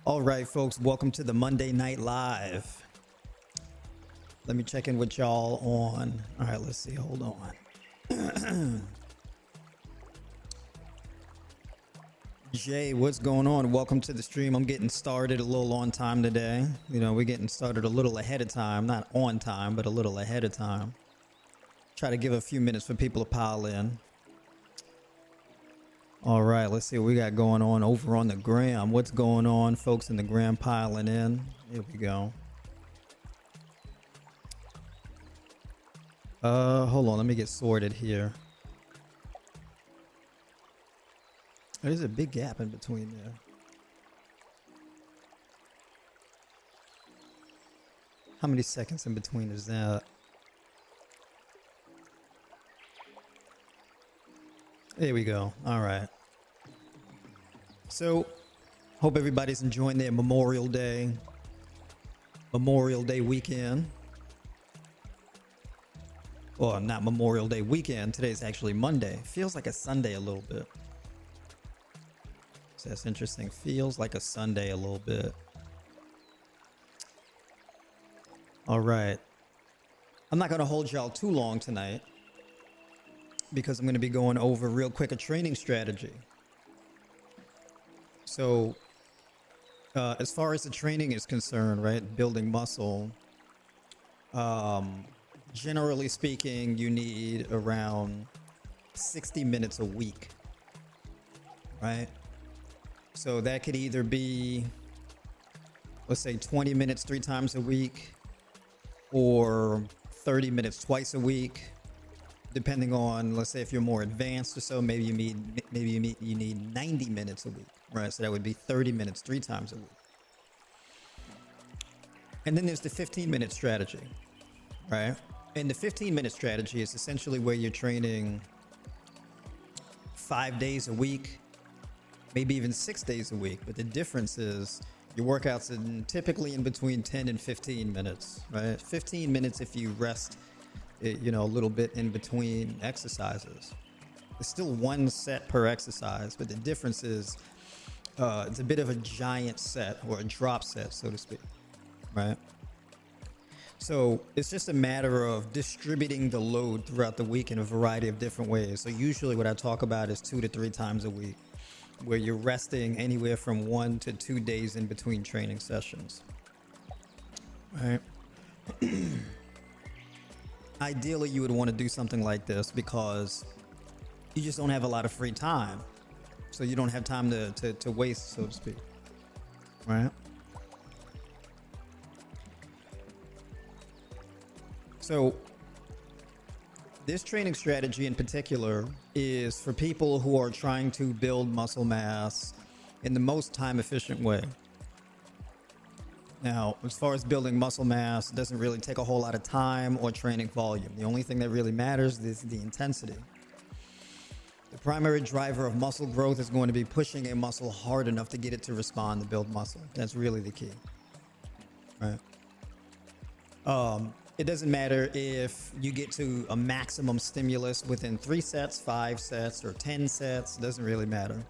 All right, folks, welcome to the Monday Night Live. Let me check in with y'all on. All right, let's see. Hold on. Jay, what's going on? Welcome to the stream. I'm getting started a little on time today. You know, we're getting started a little ahead of time. Not on time, but a little ahead of time. Try to give a few minutes for people to pile in. All right, let's see what we got going on over on the gram. What's going on, folks in the gram piling in? Here we go. Hold on, let me get sorted here. There's a big gap in between there. How many seconds in between is that? There we go. All right. So, hope everybody's enjoying their Memorial Day weekend. Well, not Memorial Day weekend. Today's actually Monday. Feels like a Sunday a little bit. So that's interesting. Feels like a Sunday a little bit. All right. I'm not going to hold y'all too long tonight, because I'm going to be going over real quick a training strategy. So as far as the training is concerned, right, building muscle, generally speaking, you need around 60 minutes a week, right? So that could either be, let's say 20 minutes 3 times a week, or 30 minutes twice a week. Depending on, let's say if you're more advanced or so, maybe you need 90 minutes a week, right? So that would be 30 minutes 3 times a week. And then there's the 15-minute strategy, right? And the 15-minute strategy is essentially where you're training 5 days a week, maybe even 6 days a week. But the difference is your workouts are typically in between 10 and 15 minutes, right? 15 minutes if you rest, you know, a little bit in between exercises. It's still one set per exercise, but the difference is it's a bit of a giant set, or a drop set, so to speak, right? So it's just a matter of distributing the load throughout the week in a variety of different ways. So usually what I talk about is 2 to 3 times a week, where you're resting anywhere from 1 to 2 days in between training sessions, right? Ideally, you would want to do something like this because you just don't have a lot of free time. So you don't have time to waste, so to speak, right? So this training strategy in particular is for people who are trying to build muscle mass in the most time efficient way. Now, as far as building muscle mass, it doesn't really take a whole lot of time or training volume. The only thing that really matters is the intensity. The primary driver of muscle growth is going to be pushing a muscle hard enough to get it to respond to build muscle. That's really the key, right? It doesn't matter if you get to a maximum stimulus within 3 sets, 5 sets, or 10 sets. It doesn't really matter.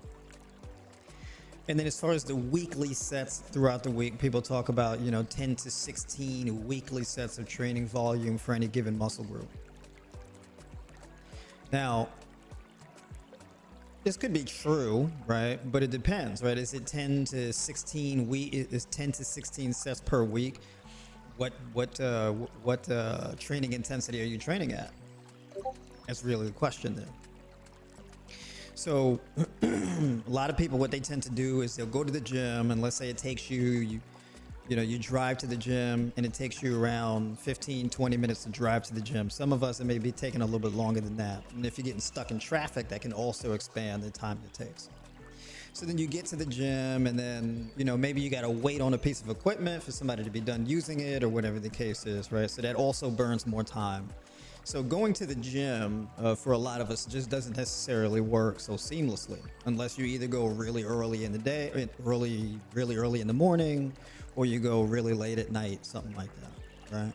And then as far as the weekly sets throughout the week, people talk about, you know, 10 to 16 weekly sets of training volume for any given muscle group. Now, this could be true, right? But it depends, right? Is it 10 to 16 is 10 to 16 sets per week? What training intensity are you training at? That's really the question there. So a lot of people, what they tend to do is they'll go to the gym, and let's say it takes you drive to the gym and it takes you around 15-20 minutes to drive to the gym. Some of us, it may be taking a little bit longer than that. And if you're getting stuck in traffic, that can also expand the time it takes. So then you get to the gym, and then, you know, maybe you got to wait on a piece of equipment for somebody to be done using it, or whatever the case is, right? So that also burns more time. So going to the gym for a lot of us just doesn't necessarily work so seamlessly, unless you either go really early in the day, really early in the morning, or you go really late at night, something like that, right?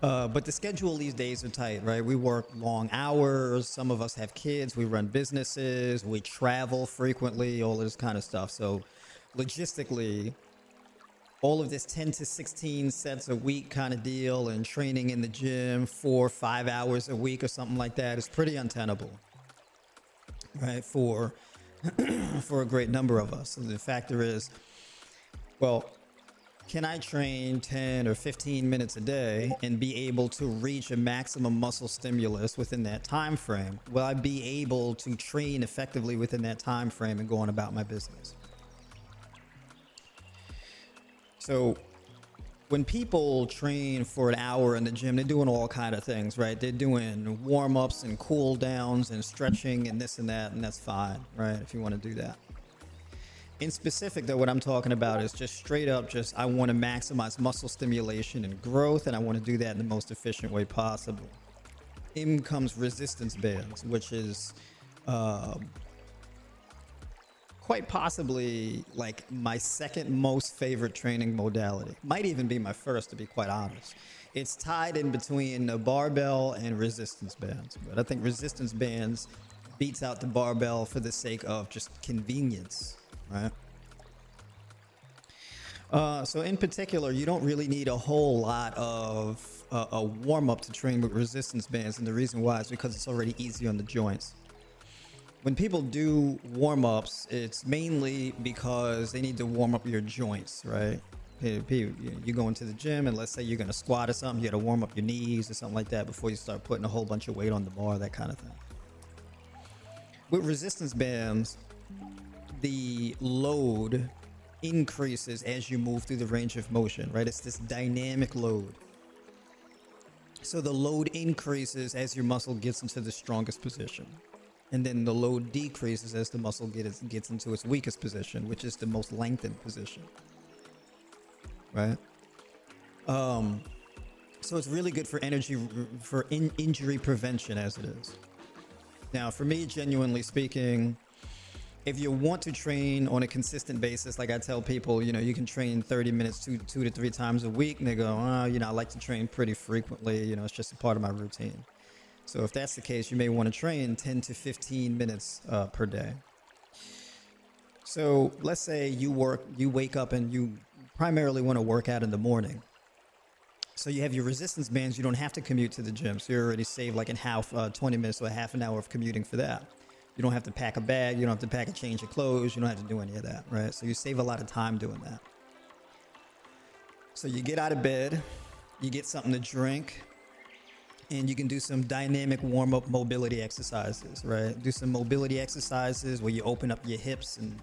But the schedule these days are tight, right? We work long hours. Some of us have kids. We run businesses. We travel frequently, all this kind of stuff. So logistically, all of this 10 to 16 sets a week kind of deal and training in the gym 4 or 5 hours a week or something like that is pretty untenable, right? For a great number of us. And the factor is, well, can I train 10 or 15 minutes a day and be able to reach a maximum muscle stimulus within that time frame? Will I be able to train effectively within that time frame and go on about my business? So when people train for an hour in the gym, they're doing all kind of things, right? They're doing warm-ups and cool downs and stretching and this and that, and that's fine, right? If you want to do that. In specific, though, what I'm talking about is just straight up, just I want to maximize muscle stimulation and growth, and I want to do that in the most efficient way possible. In comes resistance bands, which is quite possibly like my second most favorite training modality. Might even be my first, to be quite honest. It's tied in between the barbell and resistance bands, but I think resistance bands beats out the barbell for the sake of just convenience, right? So in particular, you don't really need a whole lot of a warm-up to train with resistance bands, and the reason why is because it's already easy on the joints. When people do warm-ups, it's mainly because they need to warm up your joints, right? You go into the gym and let's say you're gonna squat or something, you gotta warm up your knees or something like that before you start putting a whole bunch of weight on the bar, that kind of thing. With resistance bands, the load increases as you move through the range of motion, right? It's this dynamic load. So the load increases as your muscle gets into the strongest position. And then the load decreases as the muscle gets into its weakest position, which is the most lengthened position, right? So it's really good for injury prevention as it is. Now, for me, genuinely speaking, if you want to train on a consistent basis, like I tell people, you can train 30 minutes 2 to 3 times a week, and they go, I like to train pretty frequently, it's just a part of my routine. So if that's the case, you may want to train 10 to 15 minutes per day. So let's say you wake up and you primarily want to work out in the morning. So you have your resistance bands. You don't have to commute to the gym. So you already saved like 20 minutes or a half an hour of commuting for that. You don't have to pack a bag. You don't have to pack a change of clothes. You don't have to do any of that, right? So you save a lot of time doing that. So you get out of bed, you get something to drink, and you can do some dynamic warm-up mobility exercises, right? Do some mobility exercises where you open up your hips and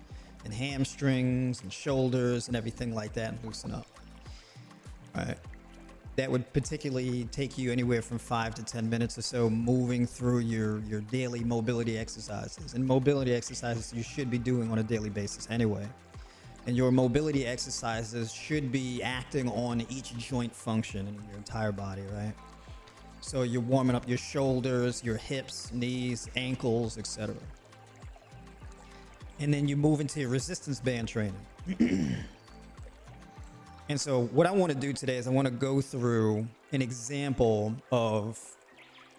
hamstrings and shoulders and everything like that and loosen up, right? That would particularly take you anywhere from 5 to 10 minutes or so moving through your daily mobility exercises. And mobility exercises you should be doing on a daily basis anyway. And your mobility exercises should be acting on each joint function in your entire body, right? So you're warming up your shoulders, your hips, knees, ankles, etc. And then you move into your resistance band training. And so what I want to do today is I want to go through an example of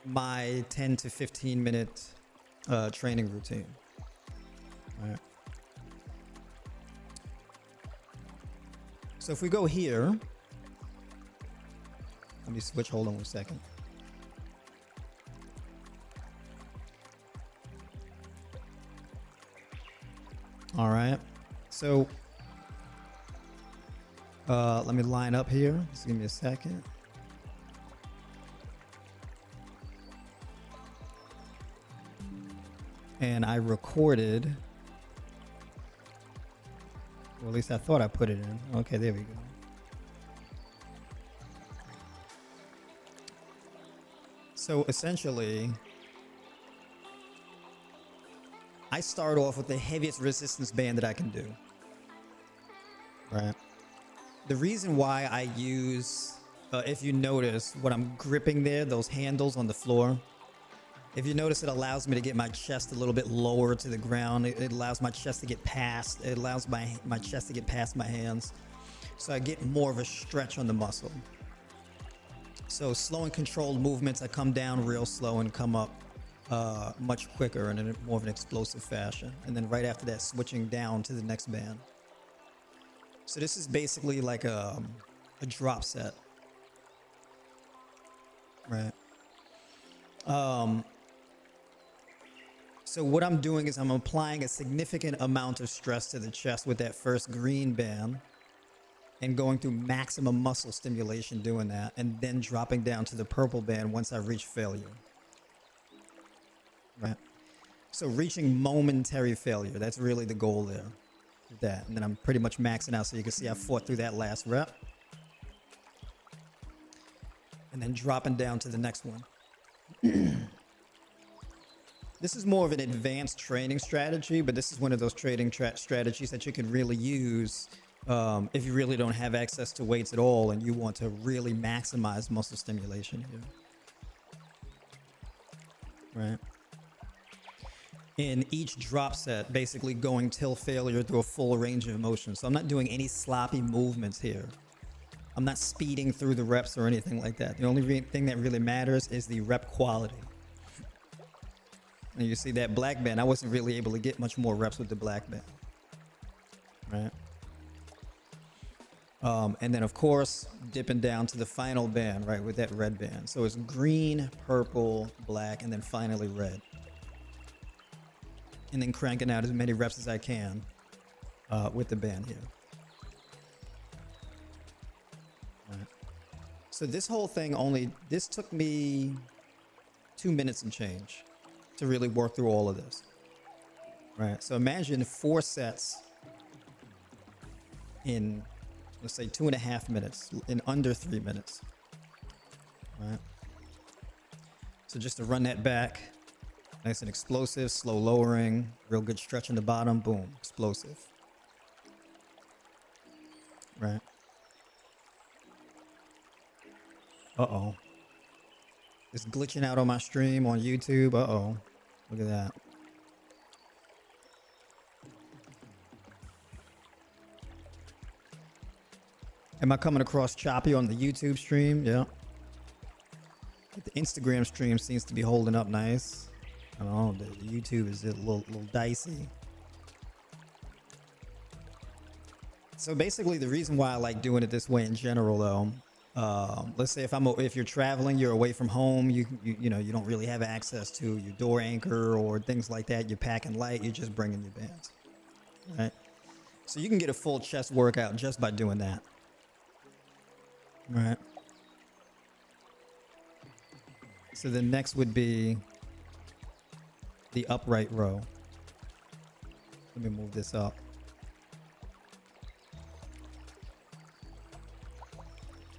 my 10 to 15 minute training routine. All right. So if we go here, let me switch, hold on 1 second. All right, so let me line up here. Just give me a second. And I recorded, well, at least I thought I put it in. Okay, there we go. So essentially, I start off with the heaviest resistance band that I can do, right? The reason why I use, if you notice what I'm gripping there, those handles on the floor, if you notice, it allows me to get my chest a little bit lower to the ground. It allows my chest to get past, it allows my chest to get past my hands. So I get more of a stretch on the muscle. So slow and controlled movements, I come down real slow and come up much quicker and in more of an explosive fashion. And then right after that, switching down to the next band. So this is basically like a drop set, right? So what I'm doing is I'm applying a significant amount of stress to the chest with that first green band and going through maximum muscle stimulation doing that, and then dropping down to the purple band once I reach failure, right? So reaching momentary failure, that's really the goal there. That, and then I'm pretty much maxing out, so you can see I fought through that last rep. And then dropping down to the next one. This is more of an advanced training strategy, but this is one of those training strategies that you can really use if you really don't have access to weights at all and you want to really maximize muscle stimulation here. Right? In each drop set, basically going till failure through a full range of motion. So I'm not doing any sloppy movements here. I'm not speeding through the reps or anything like that. The only thing that really matters is the rep quality. And you see that black band, I wasn't really able to get much more reps with the black band, right? And then of course, dipping down to the final band, right, with that red band. So it's green, purple, black, and then finally red. And then cranking out as many reps as I can with the band here. Right. So this whole thing this took me 2 minutes and change to really work through all of this. Right, so imagine 4 sets in, let's say 2.5 minutes, in under 3 minutes. Right. So just to run that back, nice and explosive, slow lowering, real good stretch in the bottom, boom, explosive. Right. Uh-oh. It's glitching out on my stream on YouTube. Uh-oh. Look at that. Am I coming across choppy on the YouTube stream? Yeah. The Instagram stream seems to be holding up nice. I don't know, the YouTube is a little dicey. So basically the reason why I like doing it this way in general though, let's say if you're traveling, you're away from home, you don't really have access to your door anchor or things like that, you're packing light, you're just bringing your bands, right? So you can get a full chest workout just by doing that, right? So the next would be the upright row. Let me move this up.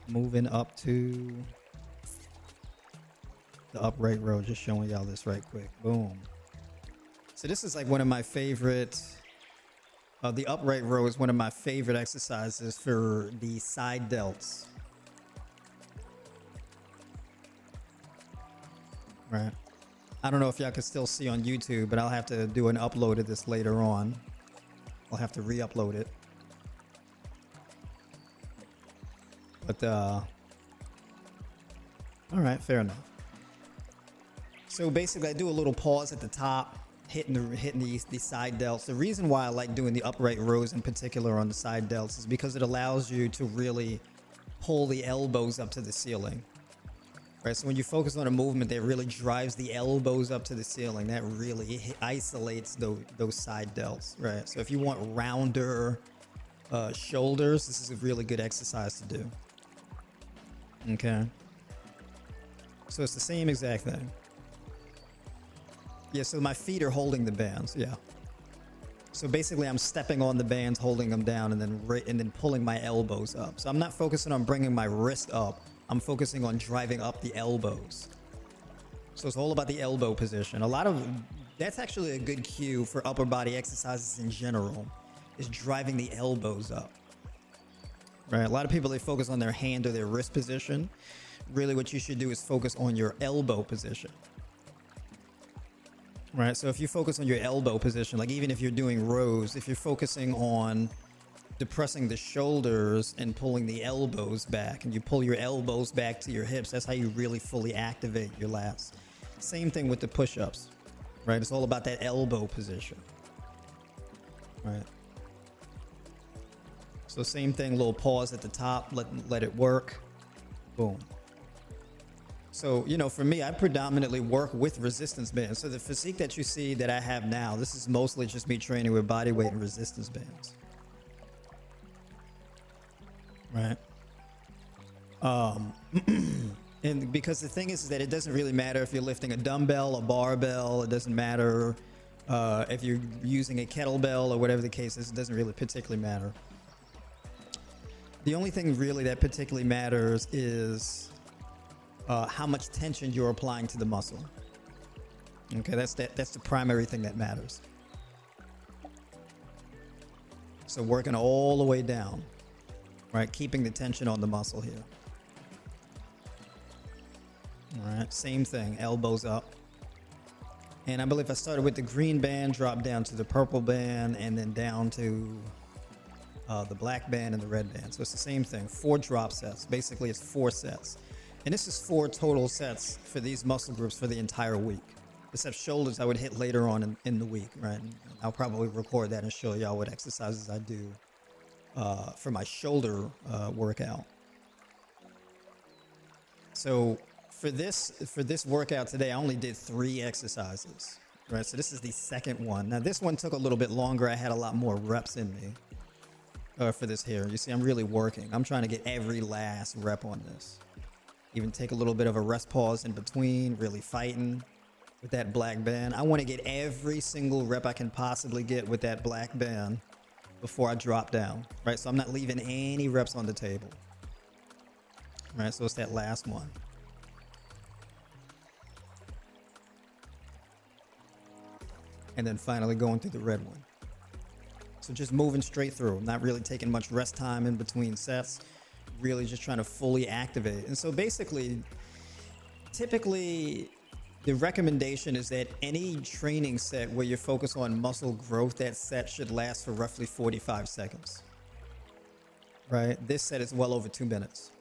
Moving up to the upright row, just showing y'all this right quick. Boom. So this is like one of my favorite, the upright row is one of my favorite exercises for the side delts. Right. I don't know if y'all can still see on YouTube, but I'll have to do an upload of this later on. I'll have to re-upload it. But, all right, fair enough. So basically I do a little pause at the top, hitting the side delts. The reason why I like doing the upright rows in particular on the side delts is because it allows you to really pull the elbows up to the ceiling. Right, so when you focus on a movement that really drives the elbows up to the ceiling, that really isolates those side delts, right? So if you want rounder shoulders, this is a really good exercise to do. Okay. So it's the same exact thing. Yeah, so my feet are holding the bands, yeah. So basically I'm stepping on the bands, holding them down, and then pulling my elbows up. So I'm not focusing on bringing my wrist up. I'm focusing on driving up the elbows. So it's all about the elbow position. That's actually a good cue for upper body exercises in general, is driving the elbows up. Right? A lot of people, they focus on their hand or their wrist position. Really what you should do is focus on your elbow position. Right? So if you focus on your elbow position, like even if you're doing rows, if you're focusing on depressing the shoulders and pulling the elbows back, and you pull your elbows back to your hips, that's how you really fully activate your lats. Same thing with the push-ups, right? It's all about that elbow position, right? So same thing, little pause at the top, let it work. Boom. So, you know, for me, I predominantly work with resistance bands. So the physique that you see that I have now, this is mostly just me training with body weight and resistance bands. Right. And because the thing is that it doesn't really matter if you're lifting a dumbbell, a barbell. It doesn't matter if you're using a kettlebell or whatever the case is. It doesn't really particularly matter. The only thing really that particularly matters is how much tension you're applying to the muscle. Okay, that's the primary thing that matters. So working all the way down, right? Keeping the tension on the muscle here. All right, same thing, elbows up. And I believe I started with the green band, dropped down to the purple band, and then down to the black band and the red band. So it's the same thing, 4 drop sets. Basically, it's 4 sets. And this is 4 total sets for these muscle groups for the entire week. Except shoulders I would hit later on in the week, right? And I'll probably record that and show y'all what exercises I do for my shoulder workout. So for this workout today, I only did 3 exercises, right? So this is the second one. Now this one took a little bit longer. I had a lot more reps in me for this here. You see, I'm really working. I'm trying to get every last rep on this. Even take a little bit of a rest pause in between, really fighting with that black band. I want to get every single rep I can possibly get with that black band before I drop down, right? So I'm not leaving any reps on the table, right? So it's that last one. And then finally going through the red one. So just moving straight through, not really taking much rest time in between sets. Really just trying to fully activate. And so basically, typically the recommendation is that any training set where you're focused on muscle growth, that set should last for roughly 45 seconds, right? This set is well over 2 minutes.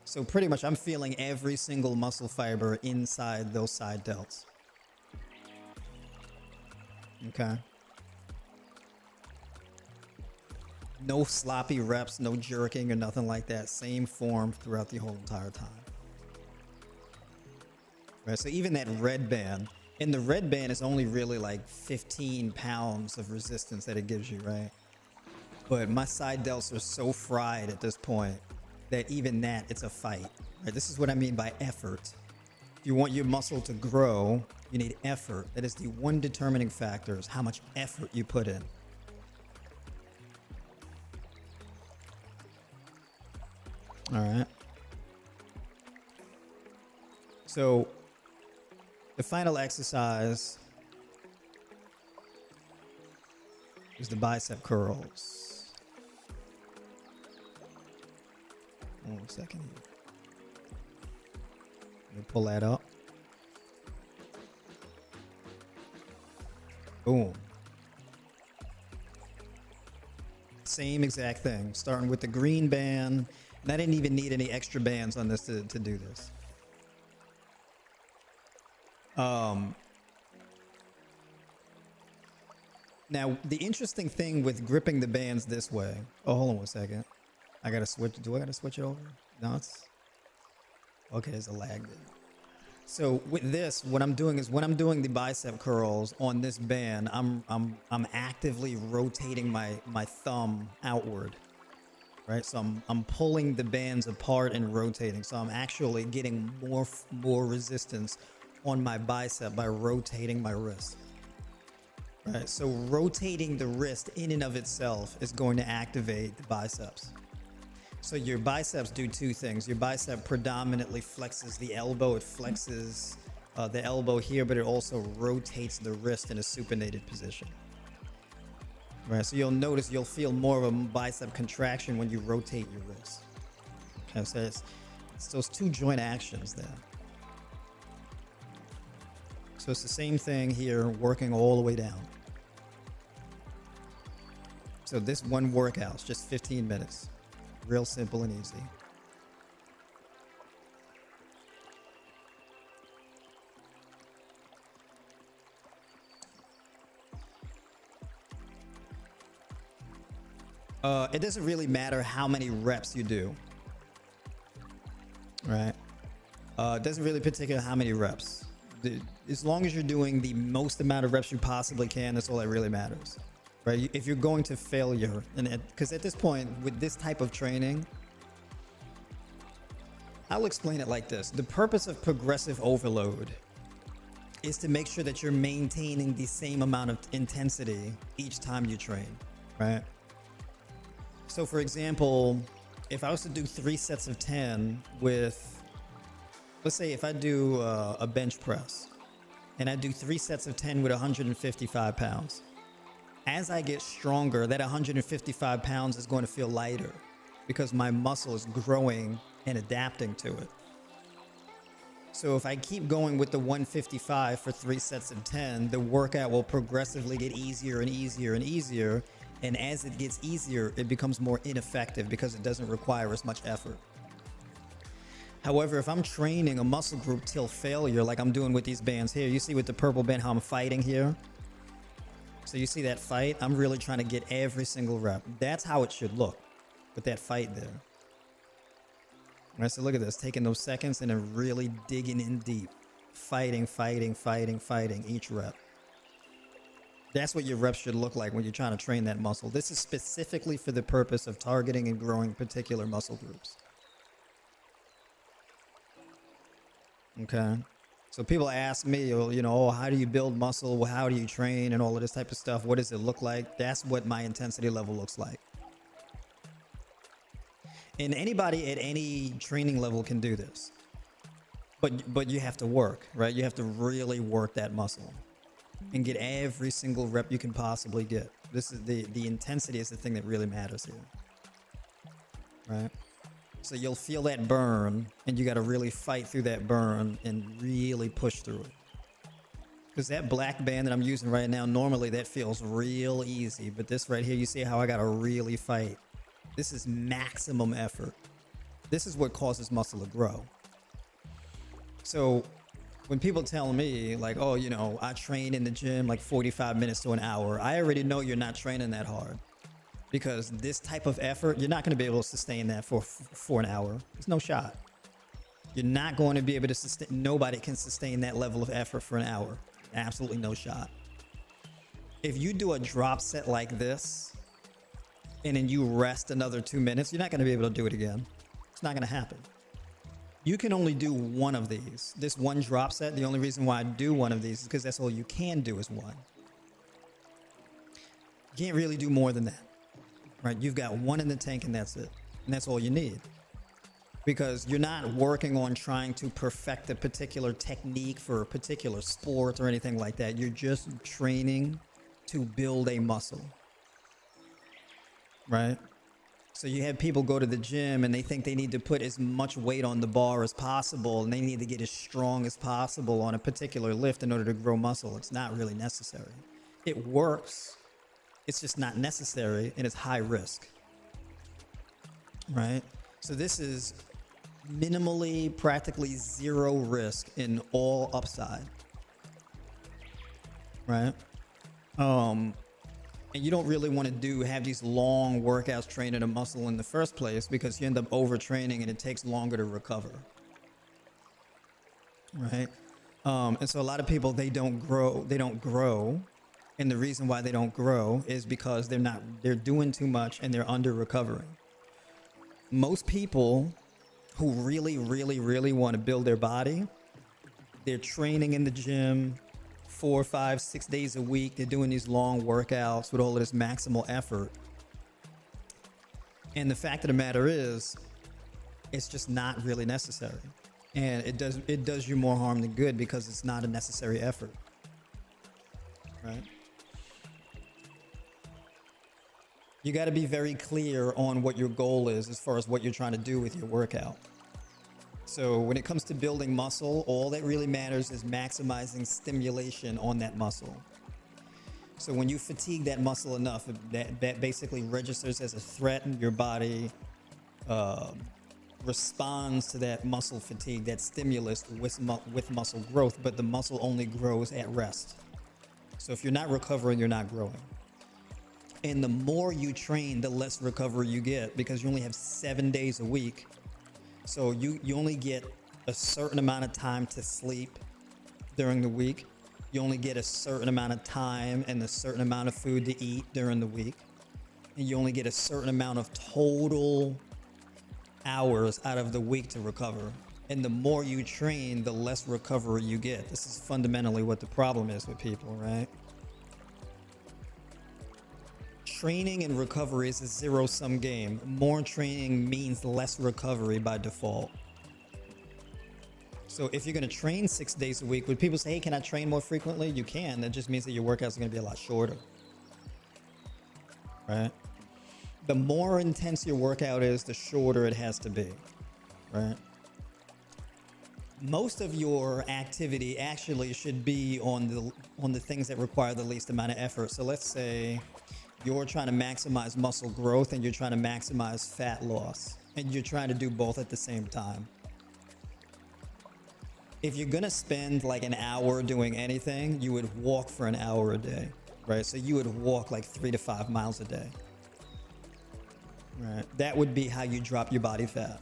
So pretty much I'm feeling every single muscle fiber inside those side delts. Okay. No sloppy reps, no jerking or nothing like that. Same form throughout the whole entire time. Right, so even that red band, and the red band is only really like 15 pounds of resistance that it gives you, right? But my side delts are so fried at this point that even that, it's a fight. Right? This is what I mean by effort. If you want your muscle to grow, you need effort. That is the one determining factor, is how much effort you put in. All right. So the final exercise is the bicep curls. One second here. Let me pull that up. Boom. Same exact thing, starting with the green band. And I didn't even need any extra bands on this to do this. Now, the interesting thing with gripping the bands this way. Oh, hold on 1 second. I gotta switch. Do I gotta switch it over? No, it's okay. There's a lag there. So with this, what I'm doing is when I'm doing the bicep curls on this band, I'm actively rotating my thumb outward. Right, so I'm pulling the bands apart and rotating. So I'm actually getting more resistance on my bicep by rotating my wrist. Right, so rotating the wrist in and of itself is going to activate the biceps. So your biceps do 2 things. Your bicep predominantly flexes the elbow. It flexes the elbow here, but it also rotates the wrist in a supinated position. Right, so you'll notice you'll feel more of a bicep contraction when you rotate your wrist. Okay, so it's those 2 joint actions there. So it's the same thing here, working all the way down. So this one workout is just 15 minutes. Real simple and easy. It doesn't really matter how many reps you do, right? It doesn't really particular how many reps. As long as you're doing the most amount of reps you possibly can, that's all that really matters, right? If you're going to failure, and because at this point with this type of training, I'll explain it like this. The purpose of progressive overload is to make sure that you're maintaining the same amount of intensity each time you train, right? So for example, if I was to do 3 sets of 10 with, let's say if I do a bench press and I do 3 sets of 10 with 155 pounds, as I get stronger, that 155 pounds is going to feel lighter because my muscle is growing and adapting to it. So if I keep going with the 155 for 3 sets of 10, the workout will progressively get easier and easier and easier. And as it gets easier, it becomes more ineffective because it doesn't require as much effort. However, if I'm training a muscle group till failure, like I'm doing with these bands here, you see with the purple band how I'm fighting here? So you see that fight? I'm really trying to get every single rep. That's how it should look with that fight there. All right, so look at this, taking those seconds and then really digging in deep. Fighting, fighting, fighting, fighting each rep. That's what your reps should look like when you're trying to train that muscle. This is specifically for the purpose of targeting and growing particular muscle groups. Okay. So people ask me, you know, oh, how do you build muscle? How do you train and all of this type of stuff? What does it look like? That's what my intensity level looks like. And anybody at any training level can do this. But you have to work, right? You have to really work that muscle and get every single rep you can possibly get. This is the intensity is the thing that really matters here, right? So you'll feel that burn and you got to really fight through that burn and really push through it. Because that black band that I'm using right now, normally that feels real easy, but this right here, you see how I got to really fight. This is maximum effort. This is what causes muscle to grow. So when people tell me like, oh, you know, I train in the gym like 45 minutes to an hour, I already know you're not training that hard, because this type of effort, you're not going to be able to sustain that for an hour. There's no shot. You're not going to be able to sustain, nobody can sustain that level of effort for an hour. Absolutely no shot. If you do a drop set like this, and then you rest another 2 minutes, you're not going to be able to do it again. It's not going to happen. You can only do one of these. This one drop set, the only reason why I do one of these is because that's all you can do is one. You can't really do more than that, right? You've got one in the tank and that's it. And that's all you need. Because you're not working on trying to perfect a particular technique for a particular sport or anything like that. You're just training to build a muscle. Right? So you have people go to the gym and they think they need to put as much weight on the bar as possible and they need to get as strong as possible on a particular lift in order to grow muscle. It's not really necessary. It works. It's just not necessary and it's high risk. Right? So this is minimally, practically zero risk in all upside. Right? And you don't really want to have these long workouts training a muscle in the first place because you end up overtraining and it takes longer to recover. Right? And so a lot of people, they don't grow. And the reason why they don't grow is because they're doing too much and they're under recovering. Most people who really, really, really want to build their body, they're training in the gym 4, 5, 6 days a week. They're doing these long workouts with all of this maximal effort. And the fact of the matter is, it's just not really necessary. And it does you more harm than good because it's not a necessary effort. Right? You got to be very clear on what your goal is as far as what you're trying to do with your workout. So when it comes to building muscle, all that really matters is maximizing stimulation on that muscle. So when you fatigue that muscle enough, that basically registers as a threat, and your body responds to that muscle fatigue, that stimulus with muscle growth, but the muscle only grows at rest. So if you're not recovering, you're not growing. And the more you train, the less recovery you get, because you only have 7 days a week. So you only get a certain amount of time to sleep during the week. You only get a certain amount of time and a certain amount of food to eat during the week. And you only get a certain amount of total hours out of the week to recover. And the more you train, the less recovery you get. This is fundamentally what the problem is with people, right? Training and recovery is a zero-sum game. More training means less recovery by default. So if you're going to train 6 days a week, when people say, hey, can I train more frequently? You can. That just means that your workouts are going to be a lot shorter, right? The more intense your workout is, the shorter it has to be, right? Most of your activity actually should be on the things that require the least amount of effort. So let's say you're trying to maximize muscle growth and you're trying to maximize fat loss, and you're trying to do both at the same time. If you're gonna spend like an hour doing anything, you would walk for an hour a day, right? So you would walk like 3 to 5 miles a day, right? That would be how you drop your body fat.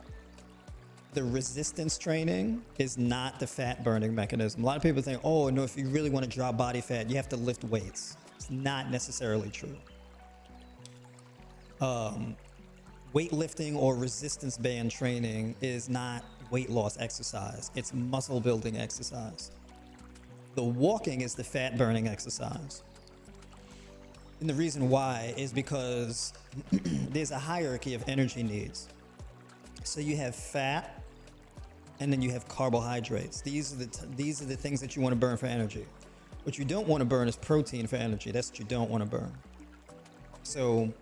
The resistance training is not the fat burning mechanism. A lot of people think, oh no, if you really want to drop body fat, you have to lift weights. It's not necessarily true. Weightlifting or resistance band training is not weight loss exercise. It's muscle building exercise. The walking is the fat burning exercise. And the reason why is because there's a hierarchy of energy needs. So you have fat, and then you have carbohydrates. These are the things that you want to burn for energy. What you don't want to burn is protein for energy. That's what you don't want to burn. So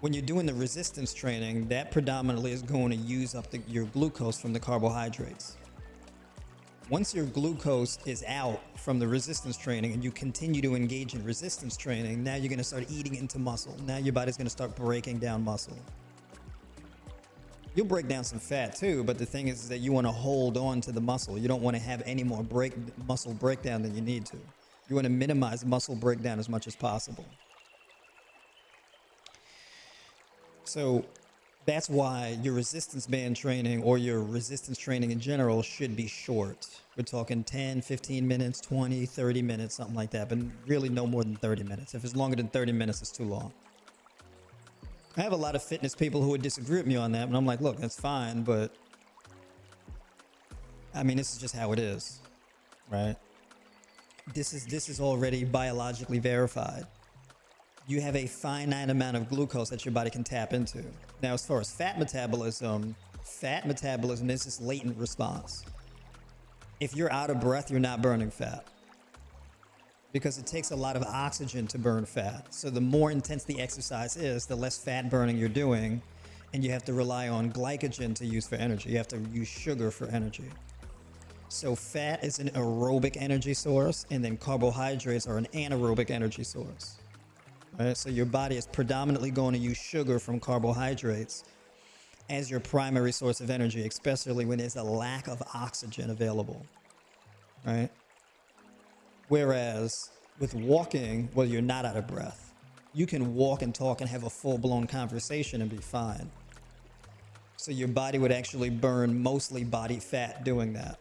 when you're doing the resistance training, that predominantly is going to use up your glucose from the carbohydrates. Once your glucose is out from the resistance training and you continue to engage in resistance training, now you're going to start eating into muscle. Now your body's going to start breaking down muscle. You'll break down some fat too, but the thing is that you want to hold on to the muscle. You don't want to have any more muscle breakdown than you need to. You want to minimize muscle breakdown as much as possible. So that's why your resistance band training or your resistance training in general should be short. We're talking 10, 15 minutes, 20, 30 minutes, something like that, but really no more than 30 minutes. If it's longer than 30 minutes, it's too long. I have a lot of fitness people who would disagree with me on that, and I'm like, look, that's fine, but I mean, this is just how it is, right? This is already biologically verified. You have a finite amount of glucose that your body can tap into. Now, as far as fat metabolism is this latent response. If you're out of breath, you're not burning fat, because it takes a lot of oxygen to burn fat. So the more intense the exercise is, the less fat burning you're doing, and you have to rely on glycogen to use for energy. You have to use sugar for energy. So fat is an aerobic energy source, and then carbohydrates are an anaerobic energy source. Right? So your body is predominantly going to use sugar from carbohydrates as your primary source of energy, especially when there's a lack of oxygen available, right? Whereas with walking, well, you're not out of breath. You can walk and talk and have a full-blown conversation and be fine. So your body would actually burn mostly body fat doing that.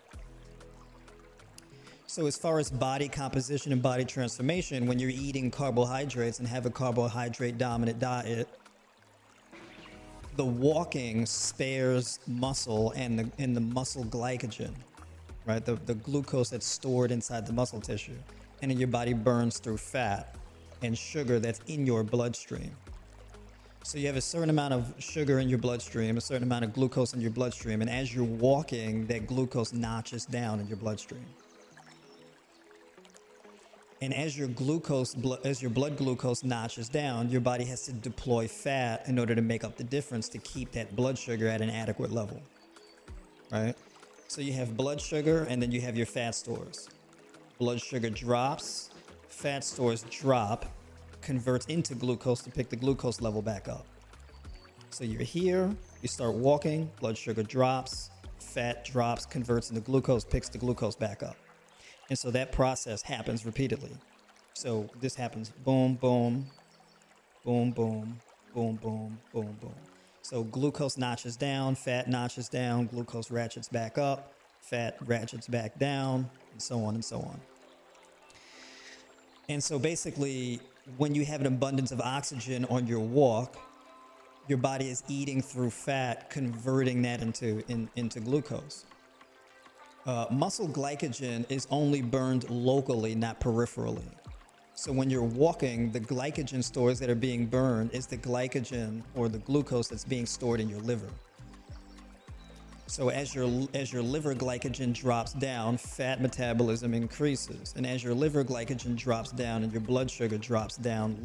So as far as body composition and body transformation, when you're eating carbohydrates and have a carbohydrate dominant diet, the walking spares muscle and the muscle glycogen, right? The glucose that's stored inside the muscle tissue, and then your body burns through fat and sugar that's in your bloodstream. So you have a certain amount of sugar in your bloodstream, a certain amount of glucose in your bloodstream, and as you're walking, that glucose notches down in your bloodstream. And as your blood glucose notches down, your body has to deploy fat in order to make up the difference to keep that blood sugar at an adequate level, right? So you have blood sugar, and then you have your fat stores. Blood sugar drops, fat stores drop, converts into glucose to pick the glucose level back up. So you're here, you start walking, blood sugar drops, fat drops, converts into glucose, picks the glucose back up. And so that process happens repeatedly. So this happens boom, boom, boom, boom, boom, boom, boom, boom. So glucose notches down, fat notches down, glucose ratchets back up, fat ratchets back down, and so on and so on. And so basically, when you have an abundance of oxygen on your walk, your body is eating through fat, converting that into glucose. Muscle glycogen is only burned locally, not peripherally. So when you're walking, the glycogen stores that are being burned is the glycogen or the glucose that's being stored in your liver. So as your liver glycogen drops down, fat metabolism increases. And as your liver glycogen drops down and your blood sugar drops down,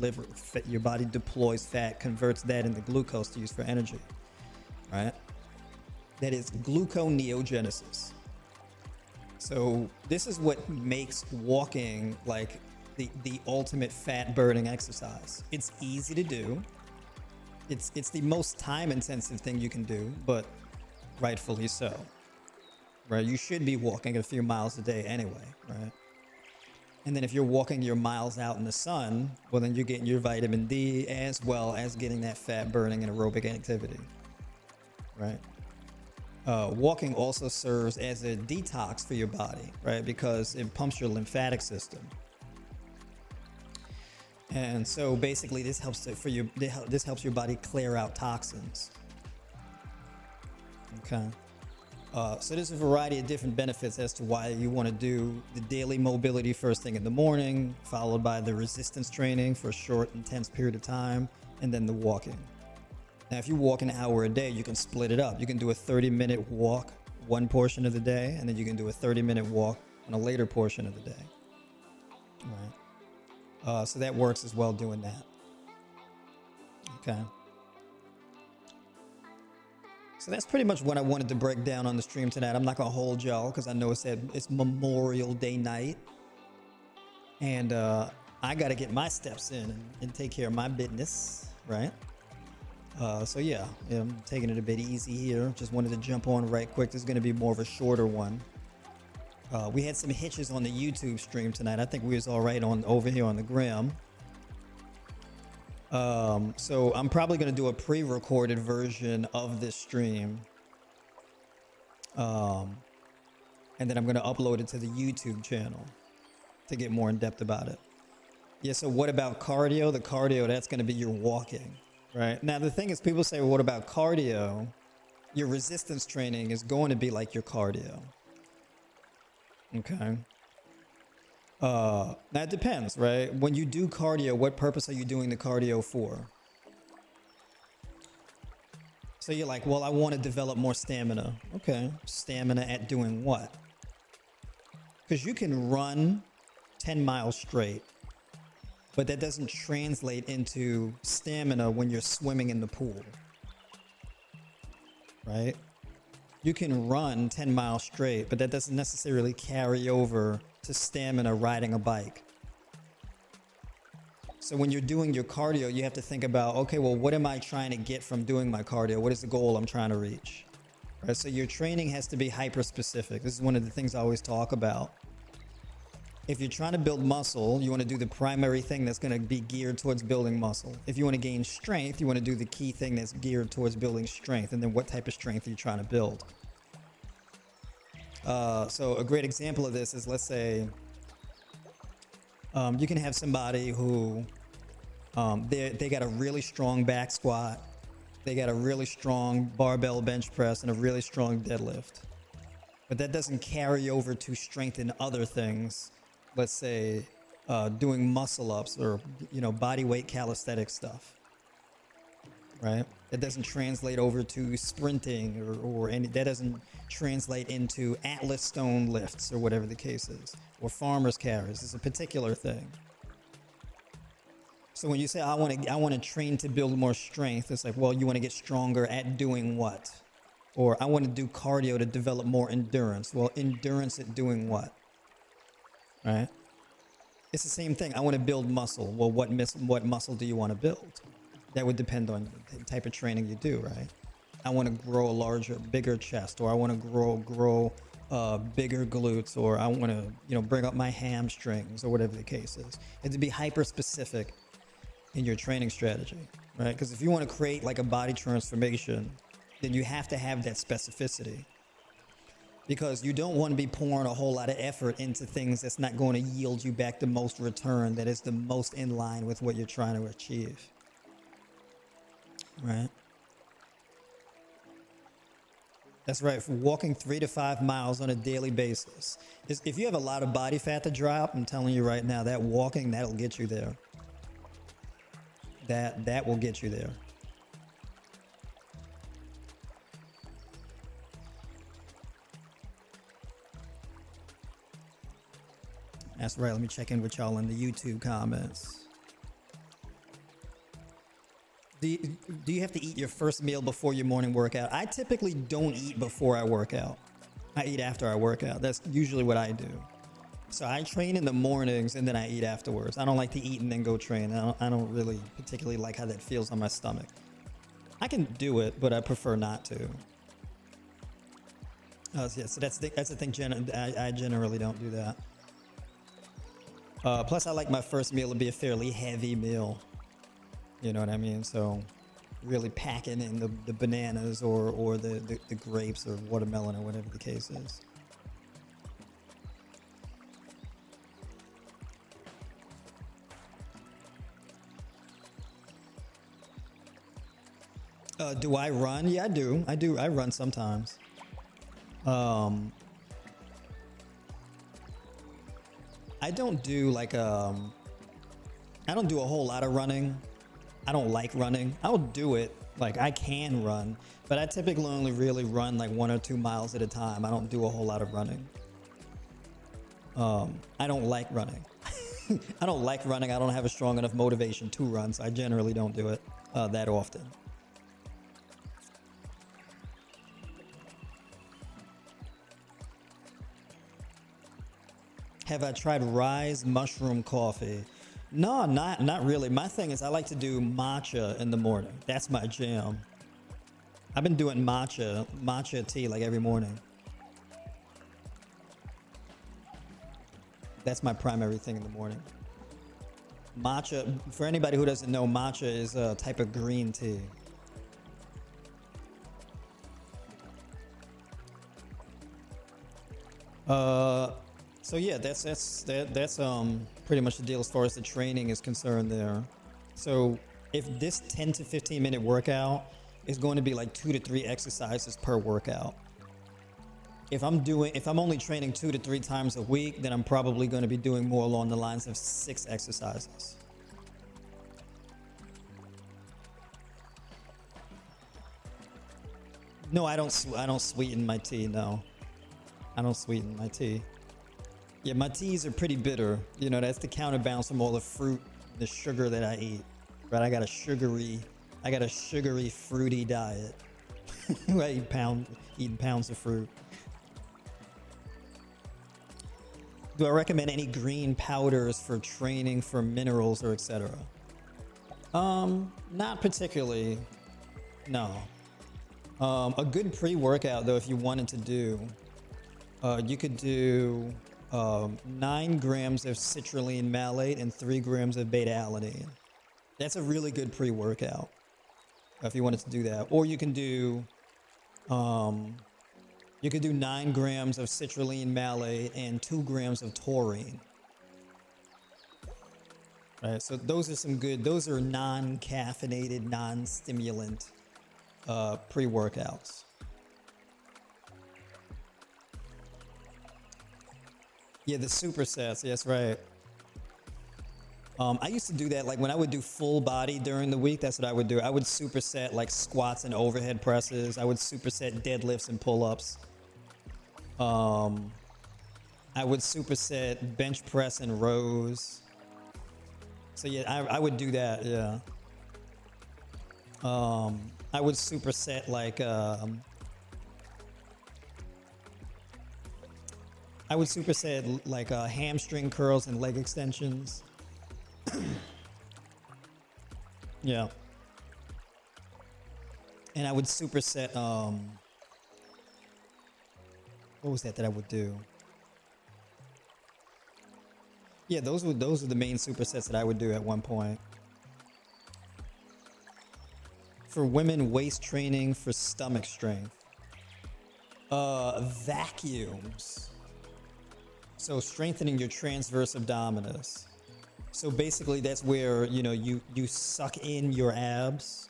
your body deploys fat, converts that into glucose to use for energy, right? That is gluconeogenesis. So this is what makes walking like the ultimate fat burning exercise. It's easy to do. It's the most time intensive thing you can do, but rightfully so, right? You should be walking a few miles a day anyway, right? And then if you're walking your miles out in the sun, well, then you're getting your vitamin D as well as getting that fat burning and aerobic activity, right? Walking also serves as a detox for your body, right? Because it pumps your lymphatic system. And so basically this helps your body clear out toxins. Okay. So there's a variety of different benefits as to why you want to do the daily mobility first thing in the morning, followed by the resistance training for a short, intense period of time, and then the walking. Now, if you walk an hour a day, you can split it up. You can do a 30-minute walk one portion of the day, and then you can do a 30-minute walk on a later portion of the day. All right. So that works as well doing that. Okay. So that's pretty much what I wanted to break down on the stream tonight. I'm not going to hold y'all because I know it's Memorial Day night. And I got to get my steps in and take care of my business, right? So yeah, I'm taking it a bit easy here. Just wanted to jump on right quick. This is going to be more of a shorter one. We had some hitches on the YouTube stream tonight. I think we was all right over here on the Gram. So I'm probably going to do a pre-recorded version of this stream. And then I'm going to upload it to the YouTube channel to get more in depth about it. Yeah, so what about cardio? The cardio, that's going to be your walking, right? Now, the thing is, people say, well, what about cardio? Your resistance training is going to be like your cardio. Okay. Now it depends, right? When you do cardio, what purpose are you doing the cardio for? So you're like, well, I want to develop more stamina. Okay. Stamina at doing what? Because you can run 10 miles straight, but that doesn't translate into stamina when you're swimming in the pool, right? You can run 10 miles straight, but that doesn't necessarily carry over to stamina riding a bike. So when you're doing your cardio, you have to think about, okay, well, what am I trying to get from doing my cardio? What is the goal I'm trying to reach? Right? So your training has to be hyper specific. This is one of the things I always talk about. If you're trying to build muscle, you want to do the primary thing that's going to be geared towards building muscle. If you want to gain strength, you want to do the key thing that's geared towards building strength. And then what type of strength are you trying to build? So a great example of this is, let's say, you can have somebody who they got a really strong back squat, they got a really strong barbell bench press, and a really strong deadlift, but that doesn't carry over to strength in other things. Let's say doing muscle ups or body weight calisthenic stuff, right? That doesn't translate over to sprinting or any, that doesn't translate into Atlas stone lifts or whatever the case is, or farmer's carries. It's a particular thing. So when you say, I want to train to build more strength, it's like, well, you want to get stronger at doing what? Or I want to do cardio to develop more endurance. Well, endurance at doing what? Right? It's the same thing. I want to build muscle. Well, what muscle do you want to build? That would depend on the type of training you do, right? I want to grow a bigger chest, or I want to grow bigger glutes, or I want to, bring up my hamstrings, or whatever the case is. And to be hyper specific in your training strategy, right? Because if you want to create like a body transformation, then you have to have that specificity, because you don't want to be pouring a whole lot of effort into things that's not going to yield you back the most return, that is the most in line with what you're trying to achieve, right? That's right. For walking 3 to 5 miles on a daily basis. If you have a lot of body fat to drop, I'm telling you right now, that walking, that'll get you there. That will get you there. That's right. Let me check in with y'all in the YouTube comments. Do you have to eat your first meal before your morning workout? I typically don't eat before I work out. I eat after I work out. That's usually what I do. So I train in the mornings and then I eat afterwards. I don't like to eat and then go train. I don't really particularly like how that feels on my stomach. I can do it, but I prefer not to. Yeah, so that's the thing. I generally don't do that. Plus, I like my first meal to be a fairly heavy meal. You know what I mean? So really packing in the bananas or the grapes or watermelon or whatever the case is. Do I run? Yeah, I do. I run sometimes. I don't do like I don't do a whole lot of running. I don't like running. I'll do it. Like I can run, but I typically only really run like 1 or 2 miles at a time. I don't do a whole lot of running. I don't like running. I don't like running. I don't have a strong enough motivation to run, so I generally don't do it that often. Have I tried Rise mushroom coffee? No, not really. My thing is I like to do matcha in the morning. That's my jam. I've been doing matcha tea like every morning. That's my primary thing in the morning. Matcha, for anybody who doesn't know, matcha is a type of green tea. So yeah, that's pretty much the deal as far as the training is concerned there. So if this 10 to 15 minute workout is going to be like 2 to 3 exercises per workout. If I'm only training 2 to 3 times a week, then I'm probably going to be doing more along the lines of 6 exercises. No, I don't sweeten my tea. No, I don't sweeten my tea. Yeah, my teas are pretty bitter. You know, that's to counterbalance from all the fruit, the sugar that I eat. Right, I got a sugary, fruity diet. I eating pounds of fruit. Do I recommend any green powders for training for minerals or etc.? Not particularly. No. A good pre-workout though, if you wanted to do, you could do 9 grams of citrulline malate and 3 grams of beta-alanine. That's a really good pre-workout if you wanted to do that. Or you can do 9 grams of citrulline malate and 2 grams of taurine. Right, so those are non-caffeinated, non-stimulant pre-workouts. Yeah, the supersets. That's right. I used to do that like when I would do full body during the week. That's what I would do. I would superset like squats and overhead presses. I would superset deadlifts and pull-ups. I would superset bench press and rows. So yeah, I would do that. Yeah. I would superset like hamstring curls and leg extensions. Yeah. And I would superset what was that I would do? Yeah, those are the main supersets that I would do at one point. For women, waist training for stomach strength. Vacuums. So strengthening your transverse abdominis. So basically that's where, you suck in your abs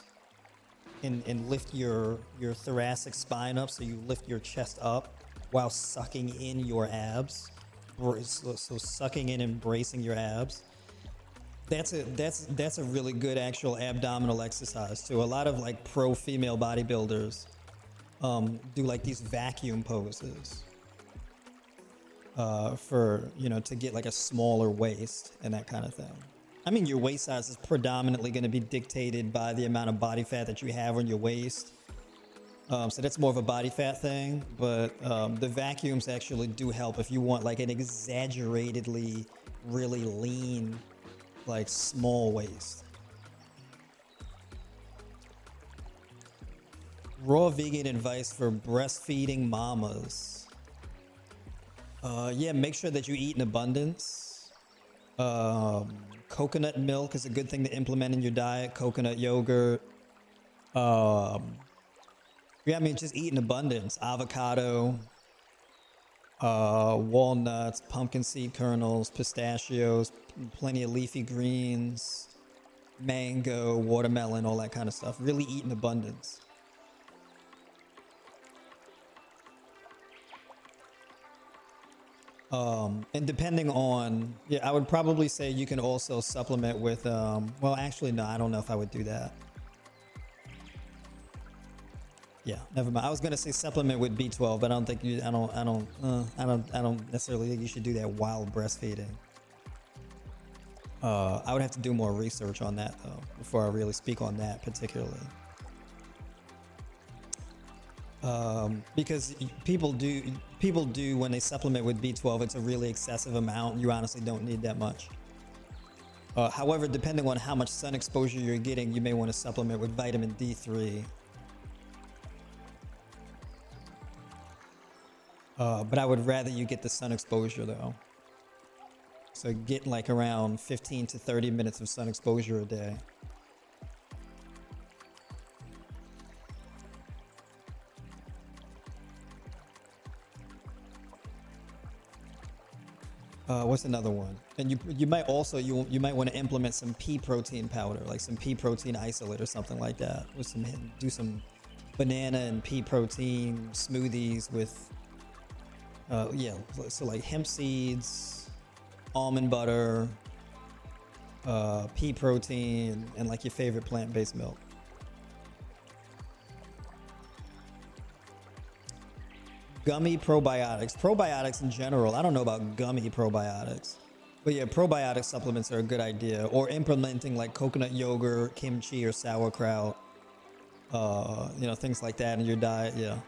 and lift your thoracic spine up. So you lift your chest up while sucking in your abs. So sucking in and bracing your abs. That's a really good actual abdominal exercise too. A lot of like pro female bodybuilders do like these vacuum poses for to get like a smaller waist and that kind of thing. I mean, your waist size is predominantly going to be dictated by the amount of body fat that you have on your waist. So that's more of a body fat thing, but the vacuums actually do help if you want like an exaggeratedly really lean, like small waist. Raw vegan advice for breastfeeding mamas. Yeah, make sure that you eat in abundance. Coconut milk is a good thing to implement in your diet. Coconut yogurt. Yeah, I mean, just eat in abundance. Avocado, walnuts, pumpkin seed kernels, pistachios, plenty of leafy greens, mango, watermelon, all that kind of stuff. Really eat in abundance. And depending on, I would probably say you can also supplement with, well, actually, no, I don't know if I would do that. Yeah, never mind. I was gonna say supplement with B12, but I don't think I don't necessarily think you should do that while breastfeeding. I would have to do more research on that though before I really speak on that particularly. Because people do when they supplement with B12, it's a really excessive amount. You honestly don't need that much. However, depending on how much sun exposure you're getting, you may want to supplement with vitamin D3. But I would rather you get the sun exposure though. So get like around 15 to 30 minutes of sun exposure a day. What's another one? And you might also you might want to implement some pea protein powder, like some pea protein isolate or something like that. With do some banana and pea protein smoothies with so like hemp seeds, almond butter, pea protein, and like your favorite plant-based milk. Gummy probiotics. Probiotics in general. I don't know about gummy probiotics. But yeah, probiotic supplements are a good idea. Or implementing like coconut yogurt, kimchi, or sauerkraut. Things like that in your diet. Yeah.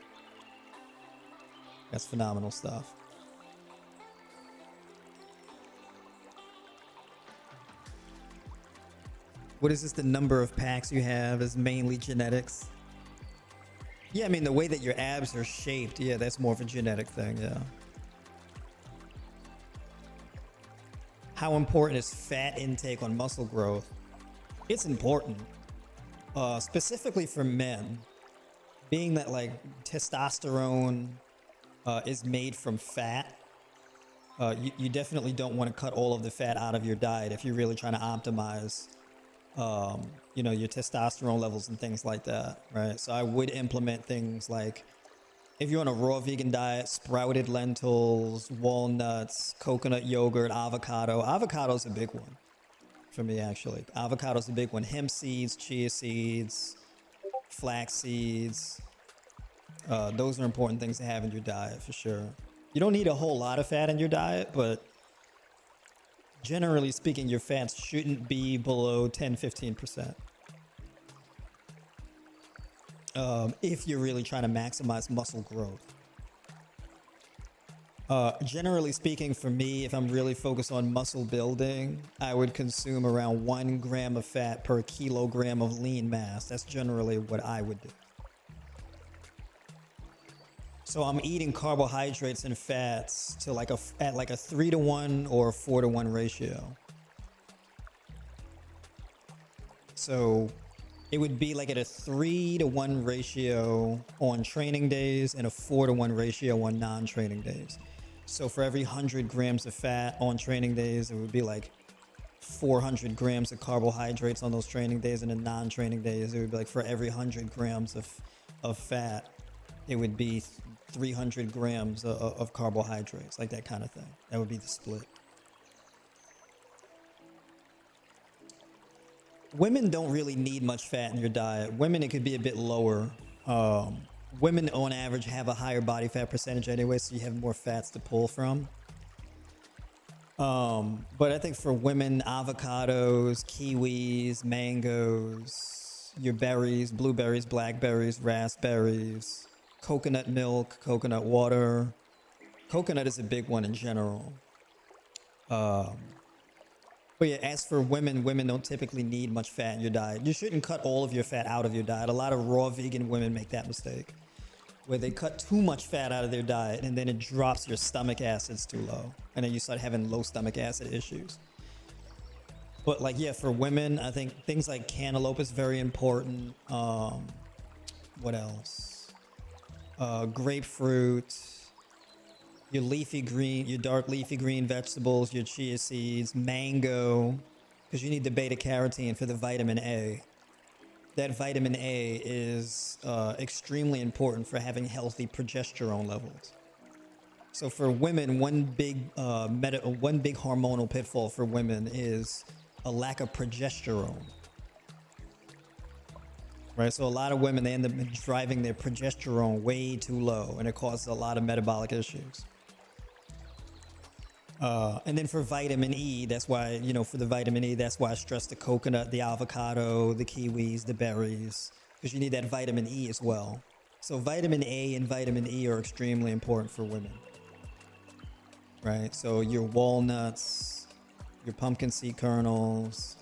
That's phenomenal stuff. What is this? The number of packs you have is mainly genetics. Yeah, I mean, the way that your abs are shaped, yeah, that's more of a genetic thing, yeah. How important is fat intake on muscle growth? It's important, specifically for men, being that like testosterone is made from fat. You definitely don't want to cut all of the fat out of your diet if you're really trying to optimize your testosterone levels and things like that, right? So I would implement things like, if you're on a raw vegan diet, sprouted lentils, walnuts, coconut yogurt, avocado. Avocado's a big one for me, actually. Avocado's a big one. Hemp seeds, chia seeds, flax seeds. Those are important things to have in your diet for sure. You don't need a whole lot of fat in your diet, but generally speaking, your fats shouldn't be below 10-15%. If you're really trying to maximize muscle growth. Generally speaking, for me, if I'm really focused on muscle building, I would consume around 1 gram of fat per kilogram of lean mass. That's generally what I would do. So I'm eating carbohydrates and fats to at like a 3-to-1 or a 4-to-1 ratio. So it would be like at a 3-to-1 ratio on training days and a 4-to-1 ratio on non-training days. So for every 100 grams of fat on training days, it would be like 400 grams of carbohydrates on those training days, and in non-training days, it would be like for every 100 grams of fat, it would be 300 grams of carbohydrates, like that kind of thing. That would be the split. Women don't really need much fat in your diet. Women, it could be a bit lower. Women on average have a higher body fat percentage anyway, so you have more fats to pull from. But I think for women, avocados, kiwis, mangoes, your berries, blueberries, blackberries, raspberries, coconut milk, coconut water. Coconut is a big one in general. But yeah, as for women, women don't typically need much fat in your diet. You shouldn't cut all of your fat out of your diet. A lot of raw vegan women make that mistake, where they cut too much fat out of their diet and then it drops your stomach acids too low. And then you start having low stomach acid issues. But like, yeah, for women, I think things like cantaloupe is very important. What else? Grapefruit, your leafy green, your dark leafy green vegetables, your chia seeds, mango, because you need the beta carotene for the vitamin A. That vitamin A is extremely important for having healthy progesterone levels. So for women, one big hormonal pitfall for women is a lack of progesterone. Right, so a lot of women, they end up driving their progesterone way too low, and it causes a lot of metabolic issues. And then for vitamin E, that's why, for the vitamin E, that's why I stress the coconut, the avocado, the kiwis, the berries, because you need that vitamin E as well. So vitamin A and vitamin E are extremely important for women, right? So your walnuts, your pumpkin seed kernels,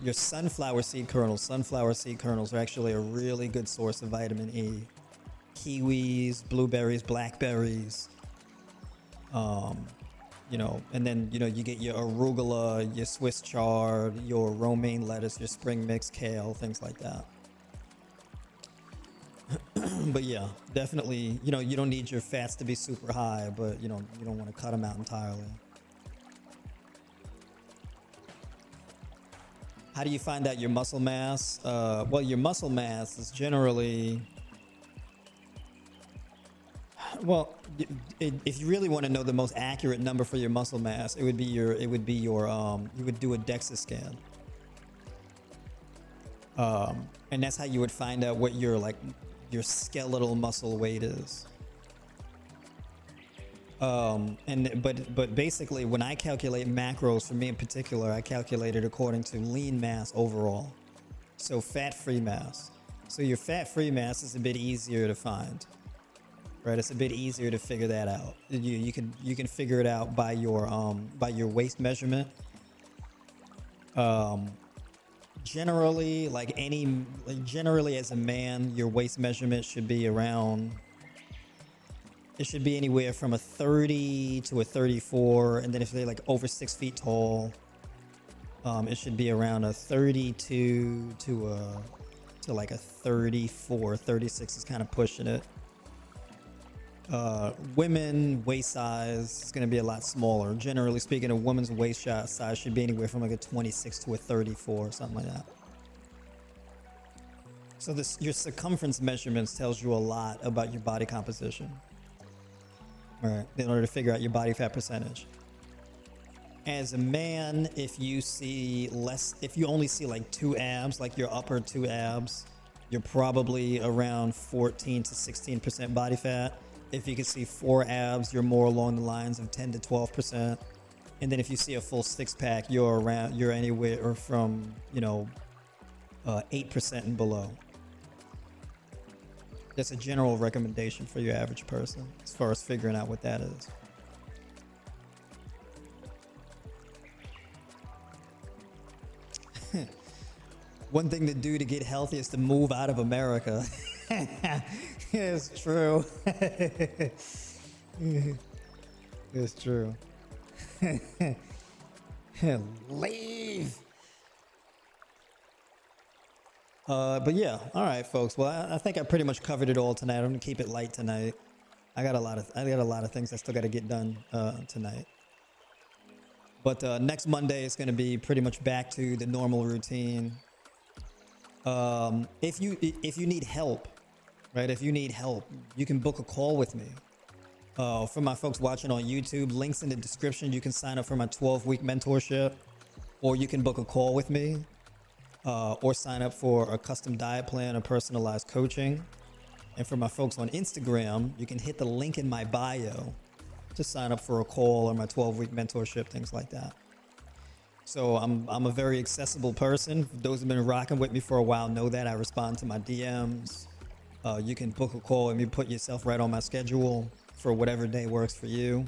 your sunflower seed kernels. Sunflower seed kernels are actually a really good source of vitamin E. Kiwis, blueberries, blackberries, and then, you get your arugula, your Swiss chard, your romaine lettuce, your spring mix kale, things like that. But yeah, definitely, you don't need your fats to be super high, but you don't want to cut them out entirely. How do you find out your muscle mass? Well, your muscle mass is generally, if you really want to know the most accurate number for your muscle mass, you would do a DEXA scan. And that's how you would find out what your skeletal muscle weight is. But basically, when I calculate macros, for me in particular, I calculate it according to lean mass overall. So fat-free mass. So your fat-free mass is a bit easier to find, right? It's a bit easier to figure that out. You can figure it out by your waist measurement. Generally as a man, your waist measurement should be around. It should be anywhere from a 30 to a 34, and then if they're like over 6 feet tall, it should be around a 32 to like a 34. 36 is kind of pushing it. Women waist size is going to be a lot smaller. Generally speaking, a woman's waist size should be anywhere from like a 26 to a 34, something like that. So your circumference measurements tells you a lot about your body composition. Right, in order to figure out your body fat percentage. As a man, if you only see like 2 abs, like your upper 2 abs, you're probably around 14 to 16% body fat. If you can see 4 abs, you're more along the lines of 10 to 12%. And then if you see a full 6-pack, you're anywhere from 8% and below. That's a general recommendation for your average person as far as figuring out what that is. One thing to do to get healthy is to move out of America. It's true. It's true. Leave. But yeah, all right, folks. Well, I think I pretty much covered it all tonight. I'm gonna keep it light tonight. I got a lot of things I still got to get done tonight. But next Monday is gonna be pretty much back to the normal routine. If you need help, right? If you need help, you can book a call with me. For my folks watching on YouTube, links in the description. You can sign up for my 12-week mentorship, or you can book a call with me, or sign up for a custom diet plan or personalized coaching. And for my folks on Instagram, you can hit the link in my bio to sign up for a call or my 12-week mentorship, things like that. So I'm a very accessible person. Those who've been rocking with me for a while know that I respond to my DMs. You can book a call and you put yourself right on my schedule for whatever day works for you.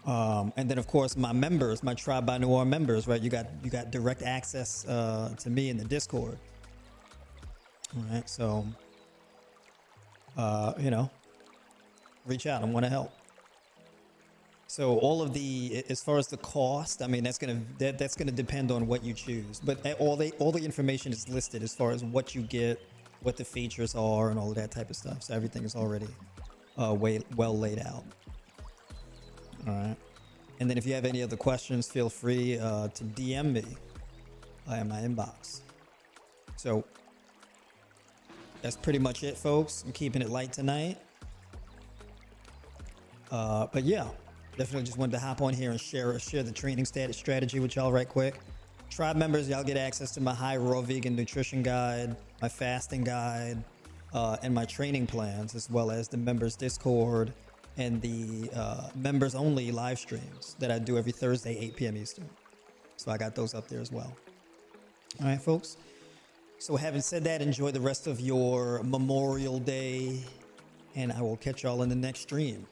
And then of course my members, my Tribe by Noir members, right? You got direct access to me in the Discord. All right, so you know, reach out. I want to help. So all of the, as far as the cost, I mean, that's gonna depend on what you choose. But all the information is listed as far as what you get, what the features are, and all of that type of stuff. So everything is already well laid out. All right. And then if you have any other questions, feel free to DM me in my inbox. So that's pretty much it, folks. I'm keeping it light tonight. But yeah, definitely just wanted to hop on here and share the training strategy with y'all right quick. Tribe members, y'all get access to my high raw vegan nutrition guide, my fasting guide, and my training plans, as well as the members Discord and the members only live streams that I do every Thursday, 8 p.m. Eastern. So I got those up there as well. All right, folks. So having said that, enjoy the rest of your Memorial Day, and I will catch y'all in the next stream.